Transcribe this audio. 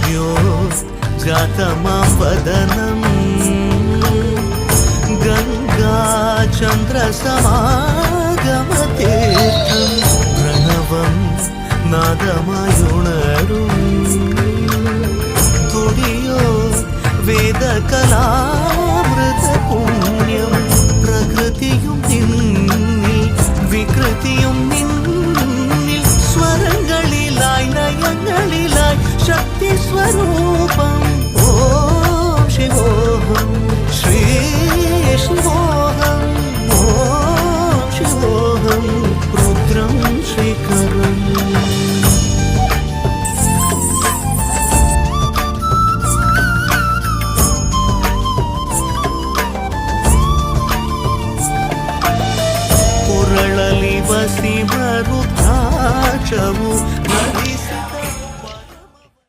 सद्यो जातमापदनम् गङ्गाचन्द्रसमागमतीर्थं प्रणवं नादमयुणरुं तुडियो वेदकलामृतपुण्यं प्रकृतियुं निन्निल विकृतियुं निन्निल स्वरങ്ങളിലായി നയങ്ങളിലായി ശക്തി സ്വരൂപം ഓം ശിവോഹം ശ്രീ ശിവോഹം ഓം ശിവോഹം രുദ്രം ശ്രീകരം पुरळलिव सिंहरुद्राक्षವು